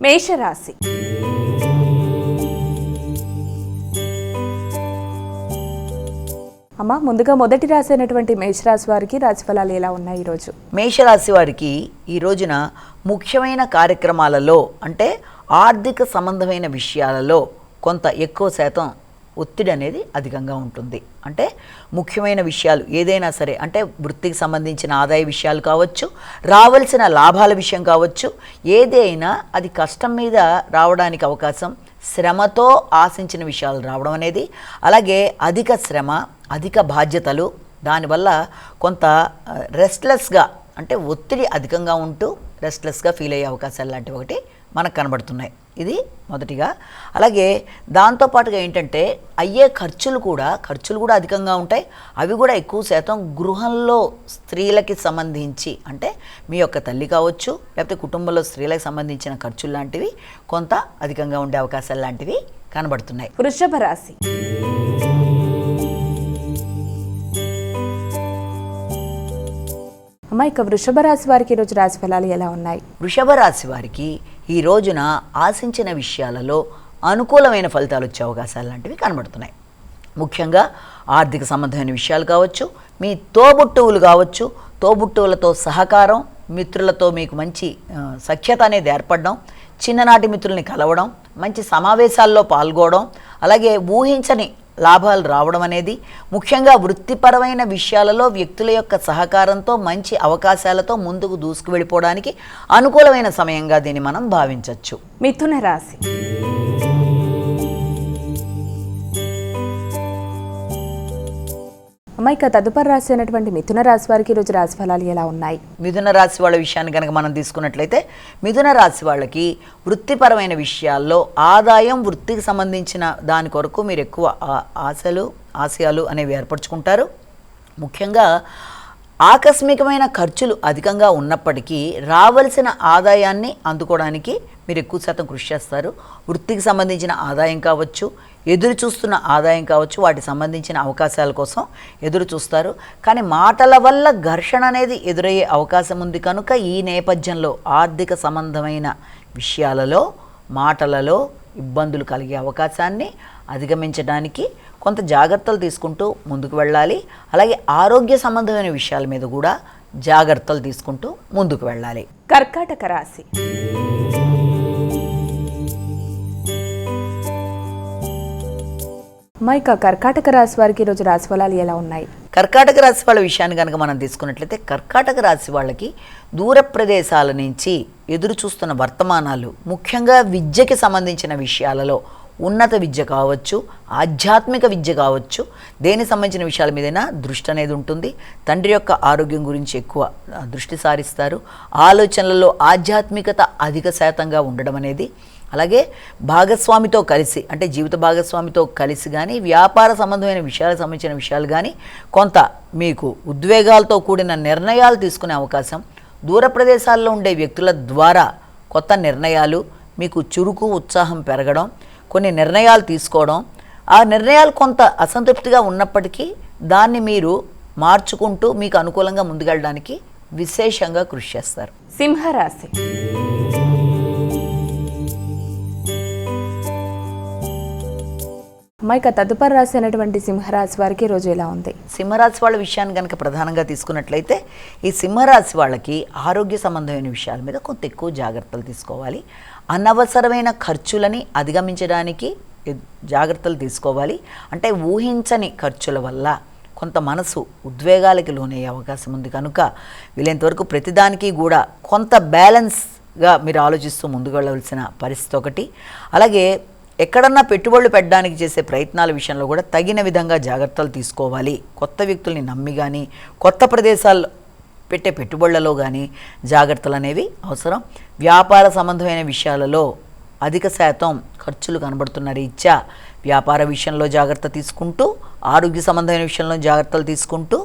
మేషరాశి. అమ్మ, ముందుగా మొదటి రాశి అయినటువంటి మేషరాశి వారికి రాశిఫలాలు ఎలా ఉన్నాయి ఈరోజు? మేషరాశి వారికి ఈ రోజున ముఖ్యమైన కార్యక్రమాలలో అంటే ఆర్థిక సంబంధమైన విషయాలలో కొంత ఎక్కువ శాతం ఒత్తిడి అనేది అధికంగా ఉంటుంది. అంటే ముఖ్యమైన విషయాలు ఏదైనా సరే, అంటే వృత్తికి సంబంధించిన ఆదాయ విషయాలు కావచ్చు, రావాల్సిన లాభాల విషయం కావచ్చు, ఏదైనా అది కష్టం మీద రావడానికి అవకాశం, శ్రమతో ఆశించిన విషయాలు రావడం అనేది, అలాగే అధిక శ్రమ, అధిక బాధ్యతలు, దానివల్ల కొంత రెస్ట్లెస్గా అంటే ఒత్తిడి అధికంగా ఉంటూ రెస్ట్లెస్గా ఫీల్ అయ్యే అవకాశాలు లాంటివి ఒకటి మనకు కనబడుతున్నాయి. ఇది మొదటిగా. అలాగే దాంతోపాటుగా ఏంటంటే అయ్యే ఖర్చులు కూడా అధికంగా ఉంటాయి. అవి కూడా ఎక్కువ శాతం గృహంలో స్త్రీలకి సంబంధించి, అంటే మీ యొక్క తల్లి కావచ్చు, లేకపోతే కుటుంబంలో స్త్రీలకు సంబంధించిన ఖర్చులు లాంటివి కొంత అధికంగా ఉండే అవకాశాలు లాంటివి కనబడుతున్నాయి. వృషభ రాశి. అమ్మ, ఇక వృషభ రాశి వారికి ఈరోజు రాశి ఫలాలు ఎలా ఉన్నాయి? వృషభ రాశి వారికి ఈ రోజున ఆశించిన విషయాలలో అనుకూలమైన ఫలితాలు వచ్చే అవకాశాలు లాంటివి కనబడుతున్నాయి. ముఖ్యంగా ఆర్థిక సంబంధమైన విషయాలు కావచ్చు, మీ తోబుట్టువులు కావచ్చు, తోబుట్టువులతో సహకారం, మిత్రులతో మీకు మంచి సఖ్యత అనేది ఏర్పడడం, చిన్ననాటి మిత్రుల్ని కలవడం, మంచి సమావేశాల్లో పాల్గొనడం, అలాగే ఊహించని లాభాలు రావడం అనేది, ముఖ్యంగా వృత్తిపరమైన విషయాలలో వ్యక్తుల యొక్క సహకారంతో మంచి అవకాశాలతో ముందుకు దూసుకు వెళ్ళిపోవడానికి అనుకూలమైన సమయంగా దీన్ని మనం భావించవచ్చు. మిథున రాశి. అమ్మ, ఇక తదుపరి రాశి అయినటువంటి మిథున రాశి వారికి ఈరోజు రాశి ఫలాలు ఎలా ఉన్నాయి? మిథున రాశి వాళ్ళ విషయాన్ని కనుక మనం తీసుకున్నట్లయితే, మిథున రాశి వాళ్ళకి వృత్తిపరమైన విషయాల్లో ఆదాయం, వృత్తికి సంబంధించిన దాని కొరకు మీరు ఎక్కువ ఆశయాలు అనేవి ఏర్పరచుకుంటారు. ముఖ్యంగా ఆకస్మికమైన ఖర్చులు అధికంగా ఉన్నప్పటికీ రావాల్సిన ఆదాయాన్ని అందుకోవడానికి మీరు ఎక్కువ శాతం కృషి చేస్తారు. వృత్తికి సంబంధించిన ఆదాయం కావచ్చు, ఎదురు చూస్తున్న ఆదాయం కావచ్చు, వాటికి సంబంధించిన అవకాశాల కోసం ఎదురు చూస్తారు. కానీ మాటల వల్ల ఘర్షణ అనేది ఎదురయ్యే అవకాశం ఉంది కనుక ఈ నేపథ్యంలో ఆర్థిక సంబంధమైన విషయాలలో, మాటలలో ఇబ్బందులు కలిగే అవకాశాన్ని అధిగమించడానికి కొంత జాగ్రత్తలు తీసుకుంటూ ముందుకు వెళ్ళాలి. అలాగే ఆరోగ్య సంబంధమైన విషయాల మీద కూడా జాగ్రత్తలు తీసుకుంటూ ముందుకు వెళ్ళాలి. కర్కాటక రాశి. మైక కర్కాటక రాశి వారికి ఈరోజు రాశి ఫలాలు ఎలా ఉన్నాయి? కర్కాటక రాశి వాళ్ళ విషయాన్ని కనుక మనం తీసుకున్నట్లయితే, కర్కాటక రాశి వాళ్ళకి దూర ప్రదేశాల నుంచి ఎదురు చూస్తున్న వర్తమానాలు, ముఖ్యంగా విద్యకి సంబంధించిన విషయాలలో, ఉన్నత విద్య కావచ్చు, ఆధ్యాత్మిక విద్య కావచ్చు, దేనికి సంబంధించిన విషయాల మీదైనా దృష్టి అనేది ఉంటుంది. తండ్రి యొక్క ఆరోగ్యం గురించి ఎక్కువ దృష్టి సారిస్తారు. ఆలోచనలలో ఆధ్యాత్మికత అధిక శాతంగా ఉండడం అనేది, అలాగే భాగస్వామితో కలిసి, అంటే జీవిత భాగస్వామితో కలిసి కానీ, వ్యాపార సంబంధమైన విషయాలకు సంబంధించిన విషయాలు కానీ కొంత మీకు ఉద్వేగాలతో కూడిన నిర్ణయాలు తీసుకునే అవకాశం, దూర ప్రదేశాల్లో ఉండే వ్యక్తుల ద్వారా కొత్త నిర్ణయాలు, మీకు చురుకు ఉత్సాహం పెరగడం, కొన్ని నిర్ణయాలు తీసుకోవడం, ఆ నిర్ణయాలు కొంత అసంతృప్తిగా ఉన్నప్పటికీ దాన్ని మీరు మార్చుకుంటూ మీకు అనుకూలంగా ముందుకెళ్ళడానికి విశేషంగా కృషి చేస్తారు. సింహరాశి. మైక తదుపరి రాశి అయినటువంటి సింహరాశి వారికి ఈరోజు ఎలా ఉంది? సింహరాశి వాళ్ళ విషయాన్ని కనుక ప్రధానంగా తీసుకున్నట్లయితే, ఈ సింహరాశి వాళ్ళకి ఆరోగ్య సంబంధమైన విషయాల మీద కొంత ఎక్కువ జాగ్రత్తలు తీసుకోవాలి. అనవసరమైన ఖర్చులని అధిగమించడానికి జాగ్రత్తలు తీసుకోవాలి. అంటే ఊహించని ఖర్చుల వల్ల కొంత మనసు ఉద్వేగాలకి లోనయ్యే అవకాశం ఉంది కనుక వీలైనంతవరకు ప్రతిదానికి కూడా కొంత బ్యాలెన్స్గా మీరు ఆలోచిస్తూ ముందుకు వెళ్ళవలసిన పరిస్థితి ఒకటి. అలాగే ఎక్కడన్నా పెట్టుబడులు పెట్టడానికి చేసే ప్రయత్నాల విషయంలో కూడా తగిన విధంగా జాగ్రత్తలు తీసుకోవాలి. కొత్త వ్యక్తుల్ని నమ్మి కానీ, కొత్త ప్రదేశాల్లో పెట్టే పెట్టుబడులలో కానీ జాగ్రత్తలు అనేవి అవసరం. వ్యాపార సంబంధమైన విషయాలలో అధిక శాతం ఖర్చులు కనబడుతున్న రీత్యా వ్యాపార విషయంలో జాగ్రత్త తీసుకుంటూ, ఆరోగ్య సంబంధమైన విషయంలో జాగ్రత్తలు తీసుకుంటూ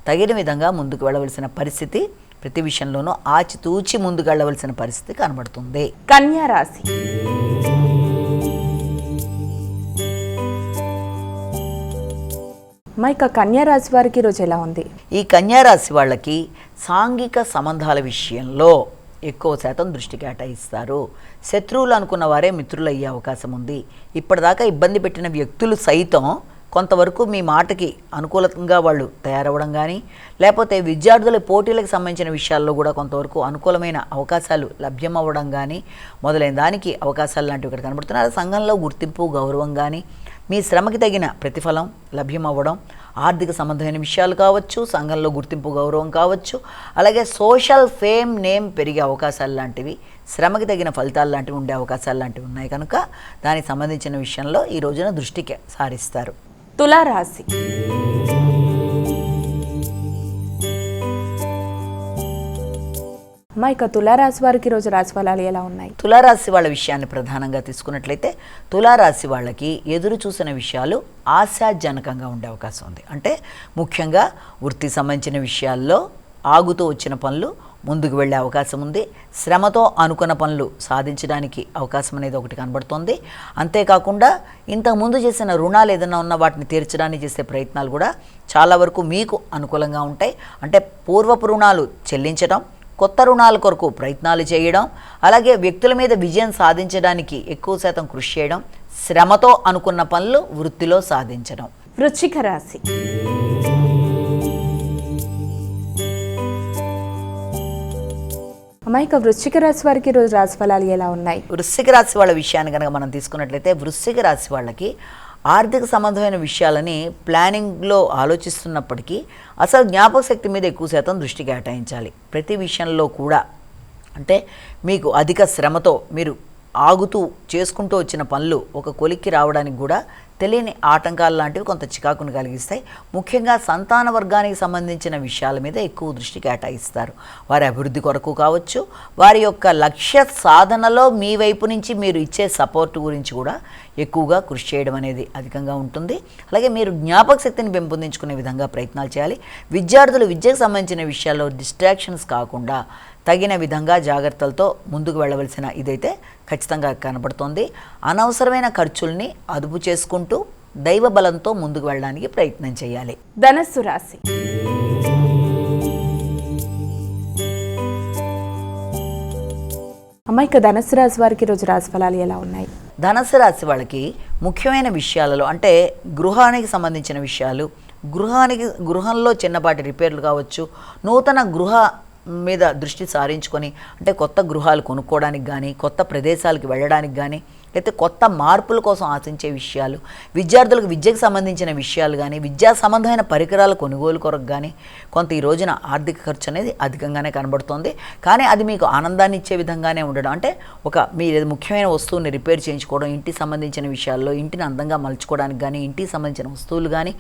తగిన విధంగా ముందుకు వెళ్ళవలసిన పరిస్థితి, ప్రతి విషయంలోనూ ఆచితూచి ముందుకు వెళ్ళవలసిన పరిస్థితి కనబడుతుంది. కన్యా రాశి. మైక కన్యా రాశి వారికి ఈరోజు ఎలా ఉంది? ఈ కన్యా రాశి వాళ్ళకి సాంఘిక సంబంధాల విషయంలో ఎక్కువ శాతం దృష్టి కేటాయిస్తారు. శత్రువులు అనుకున్న వారే మిత్రులు అయ్యే అవకాశం ఉంది. ఇప్పటిదాకా ఇబ్బంది పెట్టిన వ్యక్తులు సైతం కొంతవరకు మీ మాటకి అనుకూలంగా వాళ్ళు తయారవ్వడం కానీ, లేకపోతే విద్యార్థుల పోటీలకు సంబంధించిన విషయాల్లో కూడా కొంతవరకు అనుకూలమైన అవకాశాలు లభ్యమవ్వడం కానీ మొదలైన దానికి అవకాశాలు లాంటివి ఇక్కడ కనబడుతున్నాయి. సంఘంలో గుర్తింపు, గౌరవం కానీ, మీ శ్రమకి తగిన ప్రతిఫలం లభ్యమవ్వడం, ఆర్థిక సంబంధమైన విషయాలు కావచ్చు, సంఘంలో గుర్తింపు, గౌరవం కావచ్చు, అలాగే సోషల్ ఫేమ్, నేమ్ పెరిగే అవకాశాలు లాంటివి, శ్రమకి తగిన ఫలితాలు లాంటివి ఉండే అవకాశాలు లాంటివి ఉన్నాయి కనుక దానికి సంబంధించిన విషయంలో ఈ రోజున దృష్టికి సారిస్తారు. తులారాశి. అమ్మా, ఇక తులారాశి వారికి ఈరోజు రాశి ఫలాలు ఎలా ఉన్నాయి? తులారాశి వాళ్ళ విషయాన్ని ప్రధానంగా తీసుకున్నట్లయితే తులారాశి వాళ్ళకి ఎదురు చూసిన విషయాలు ఆశాజనకంగా ఉండే అవకాశం ఉంది. అంటే ముఖ్యంగా వృత్తికి సంబంధించిన విషయాల్లో ఆగుతూ వచ్చిన పనులు ముందుకు వెళ్ళే అవకాశం ఉంది. శ్రమతో అనుకున్న పనులు సాధించడానికి అవకాశం అనేది ఒకటి కనబడుతోంది. అంతేకాకుండా ఇంతకుముందు చేసిన రుణాలు ఏదైనా ఉన్న వాటిని తీర్చడానికి చేసే ప్రయత్నాలు కూడా చాలా వరకు మీకు అనుకూలంగా ఉంటాయి. అంటే పూర్వపు రుణాలు చెల్లించడం, కొత్త రుణాల కొరకు ప్రయత్నాలు చేయడం, అలాగే వ్యక్తుల మీద విజయం సాధించడానికి ఎక్కువ శాతం కృషి చేయడం, శ్రమతో అనుకున్న పనులు వృత్తిలో సాధించడం. వృశ్చిక రాశి. అమ్మా, ఇక వృశ్చిక రాశి వారికి ఈరోజు రాశి ఫలాలు ఎలా ఉన్నాయి? వృశ్చిక రాశి వాళ్ళ విషయాన్ని కనుక మనం తీసుకున్నట్లయితే వృశ్చిక రాశి వాళ్ళకి ఆర్థిక సంబంధమైన విషయాలని ప్లానింగ్లో ఆలోచిస్తున్నప్పటికీ అసలు జ్ఞాపక శక్తి మీద ఎక్కువ శాతం దృష్టి కేటాయించాలి. ప్రతి విషయంలో కూడా అంటే మీకు అధిక శ్రమతో మీరు ఆగుతూ చేసుకుంటూ వచ్చిన పనులు ఒక కొలిక్కి రావడానికి కూడా తెలియని ఆటంకాలు లాంటివి కొంత చికాకును కలిగిస్తాయి. ముఖ్యంగా సంతాన వర్గానికి సంబంధించిన విషయాల మీద ఎక్కువ దృష్టి కేటాయిస్తారు. వారి అభివృద్ధి కొరకు కావచ్చు, వారి యొక్క లక్ష్య సాధనలో మీ వైపు నుంచి మీరు ఇచ్చే సపోర్ట్ గురించి కూడా ఎక్కువగా కృషి చేయడం అనేది అధికంగా ఉంటుంది. అలాగే మీరు జ్ఞాపక శక్తిని పెంపొందించుకునే విధంగా ప్రయత్నాలు చేయాలి. విద్యార్థులు విద్యకు సంబంధించిన విషయాల్లో డిస్ట్రాక్షన్స్ కాకుండా తగిన విధంగా జాగ్రత్తలతో ముందుకు వెళ్ళవలసిన ఇదైతే ఖచ్చితంగా కనబడుతోంది. అనవసరమైన ఖర్చుల్ని అదుపు చేసుకుంటూ దైవ బలంతో ముందుకు వెళ్ళడానికి ప్రయత్నం చేయాలి. ధనస్సు రాశి. అమ్మ, ఇక ధనస్సు రాశి వారికి ఈరోజు రాశి ఫలాలు ఎలా ఉన్నాయి? ధనస్సు రాశి వాళ్ళకి ముఖ్యమైన విషయాలలో అంటే గృహానికి సంబంధించిన విషయాలు, గృహంలో చిన్నపాటి రిపేర్లు కావచ్చు, నూతన గృహ మీద దృష్టి సారించుకొని అంటే కొత్త గృహాలు కొనుక్కోవడానికి కానీ, కొత్త ప్రదేశాలకు వెళ్ళడానికి కానీ, లేకపోతే కొత్త మార్పుల కోసం ఆశించే విషయాలు, విద్యార్థులకు విద్యకు సంబంధించిన విషయాలు కానీ, విద్యా సంబంధమైన పరికరాల కొనుగోలు కొరకు కానీ కొంత ఈ రోజున ఆర్థిక ఖర్చు అనేది అధికంగానే కనబడుతోంది. కానీ అది మీకు ఆనందాన్ని ఇచ్చే విధంగానే ఉండడం, అంటే మీరు ముఖ్యమైన వస్తువుని రిపేర్ చేయించుకోవడం, ఇంటికి సంబంధించిన విషయాల్లో ఇంటిని అందంగా మలుచుకోవడానికి కానీ, ఇంటికి సంబంధించిన వస్తువులు కానీ,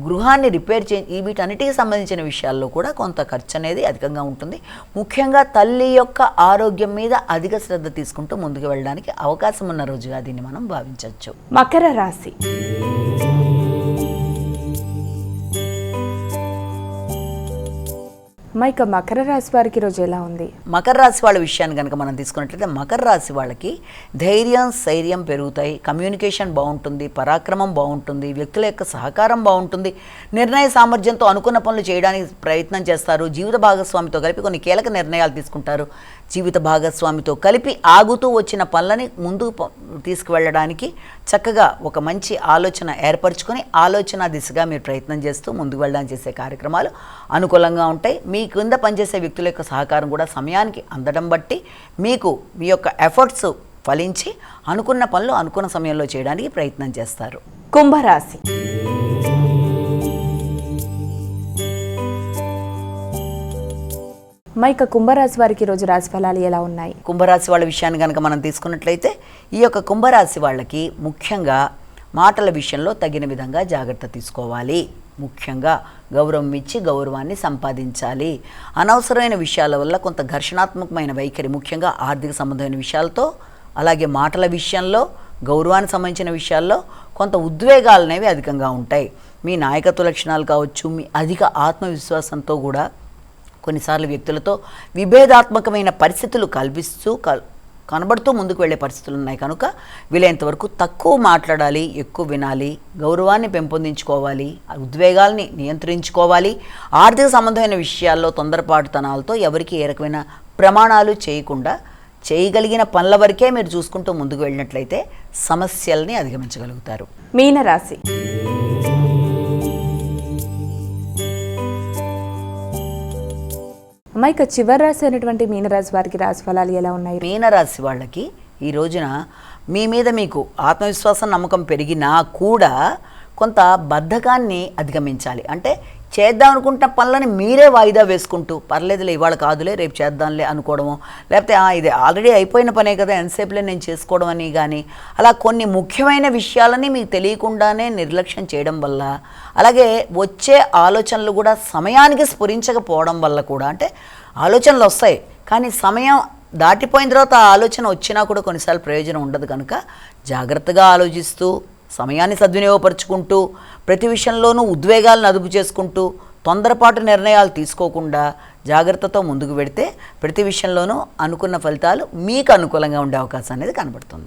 గృహాన్ని రిపేర్ వీటన్నిటికి సంబంధించిన విషయాల్లో కూడా కొంత ఖర్చు అనేది అధికంగా ఉంటుంది. ముఖ్యంగా తల్లి యొక్క ఆరోగ్యం మీద అధిక శ్రద్ధ తీసుకుంటూ ముందుకు వెళ్ళడానికి అవకాశం ఉన్న రోజుగా దీన్ని మనం భావించవచ్చు. మకర రాశి. ఇక మకర రాశి వారికి ఈరోజు ఎలా ఉంది? మకర రాశి వాళ్ళ విషయాన్ని కనుక మనం తీసుకున్నట్లయితే మకర రాశి వాళ్ళకి ధైర్యం, స్థైర్యం పెరుగుతాయి, కమ్యూనికేషన్ బాగుంటుంది, పరాక్రమం బాగుంటుంది, వ్యక్తుల యొక్క సహకారం బాగుంటుంది, నిర్ణయ సామర్థ్యంతో అనుకున్న పనులు చేయడానికి ప్రయత్నం చేస్తారు. జీవిత భాగస్వామితో కలిపి కొన్ని కీలక నిర్ణయాలు తీసుకుంటారు. జీవిత భాగస్వామితో కలిపి ఆగుతూ వచ్చిన పనులని ముందుకు తీసుకువెళ్ళడానికి చక్కగా ఒక మంచి ఆలోచన ఏర్పరచుకొని ఆలోచన దిశగా మీరు ప్రయత్నం చేస్తూ ముందుకు వెళ్ళడానికి చేసే కార్యక్రమాలు అనుకూలంగా ఉంటాయి. మీ కింద పనిచేసే వ్యక్తుల యొక్క సహకారం కూడా సమయానికి అందడం బట్టి మీకు మీ యొక్క ఎఫర్ట్స్ ఫలించి అనుకున్న పనులు అనుకున్న సమయంలో చేయడానికి ప్రయత్నం చేస్తారు. కుంభరాశి. ఇక కుంభరాశి వారికి ఈరోజు రాశి ఫలాలు ఎలా ఉన్నాయి? కుంభరాశి వాళ్ళ విషయాన్ని కనుక మనం తీసుకున్నట్లయితే ఈ యొక్క కుంభరాశి వాళ్ళకి ముఖ్యంగా మాటల విషయంలో తగిన విధంగా జాగ్రత్త తీసుకోవాలి. ముఖ్యంగా గౌరవం ఇచ్చి గౌరవాన్ని సంపాదించాలి. అనవసరమైన విషయాల వల్ల కొంత ఘర్షణాత్మకమైన వైఖరి, ముఖ్యంగా ఆర్థిక సంబంధమైన విషయాలతో, అలాగే మాటల విషయంలో, గౌరవానికి సంబంధించిన విషయాల్లో కొంత ఉద్వేగాలు అనేవి అధికంగా ఉంటాయి. మీ నాయకత్వ లక్షణాలు కావచ్చు, మీ అధిక ఆత్మవిశ్వాసంతో కూడా కొన్నిసార్లు వ్యక్తులతో విభేదాత్మకమైన పరిస్థితులు కనబడుతూ ముందుకు వెళ్ళే పరిస్థితులు ఉన్నాయి. కనుక వీలైనంత వరకు తక్కువ మాట్లాడాలి, ఎక్కువ వినాలి, గౌరవాన్ని పెంపొందించుకోవాలి, ఉద్వేగాల్ని నియంత్రించుకోవాలి. ఆర్థిక సంబంధమైన విషయాల్లో తొందరపాటుతనాలతో ఎవరికి ఏ రకమైన ప్రమాణాలు చేయకుండా చేయగలిగిన పనుల వరకే మీరు చూసుకుంటూ ముందుకు వెళ్ళినట్లయితే సమస్యల్ని అధిగమించగలుగుతారు. మీనరాశి. అమ్మ, ఇక చివరి రాశి అయినటువంటి మీనరాశి వారికి రాశి ఫలాలు ఎలా ఉన్నాయి? మీనరాశి వాళ్ళకి ఈ రోజున మీ మీద మీకు ఆత్మవిశ్వాసం నమ్మకం పెరిగినా కూడా కొంత బద్ధకాన్ని అధిగమించాలి. అంటే చేద్దాం అనుకుంటున్న పనులని మీరే వాయిదా వేసుకుంటూ పర్లేదులే ఇవాళ కాదులే రేపు చేద్దాంలే అనుకోవడము, లేకపోతే ఇది ఆల్రెడీ అయిపోయిన పనే కదా ఎంతసేపులే నేను చేసుకోవడం అని కానీ అలా కొన్ని ముఖ్యమైన విషయాలని మీకు తెలియకుండానే నిర్లక్ష్యం చేయడం వల్ల, అలాగే వచ్చే ఆలోచనలు కూడా సమయానికి స్ఫురించకపోవడం వల్ల కూడా, అంటే ఆలోచనలు వస్తాయి కానీ సమయం దాటిపోయిన తర్వాత ఆ ఆలోచన వచ్చినా కూడా కొన్నిసార్లు ప్రయోజనం ఉండదు. కనుక జాగ్రత్తగా ఆలోచిస్తూ సమయాన్ని సద్వినియోగపరుచుకుంటూ ప్రతి విషయంలోనూ ఉద్వేగాలను అదుపు చేసుకుంటూ తొందరపాటు నిర్ణయాలు తీసుకోకుండా జాగ్రత్తతో ముందుకు వెడితే ప్రతి విషయంలోనూ అనుకున్న ఫలితాలు మీకు అనుకూలంగా ఉండే అవకాశం అనేది కనబడుతుంది.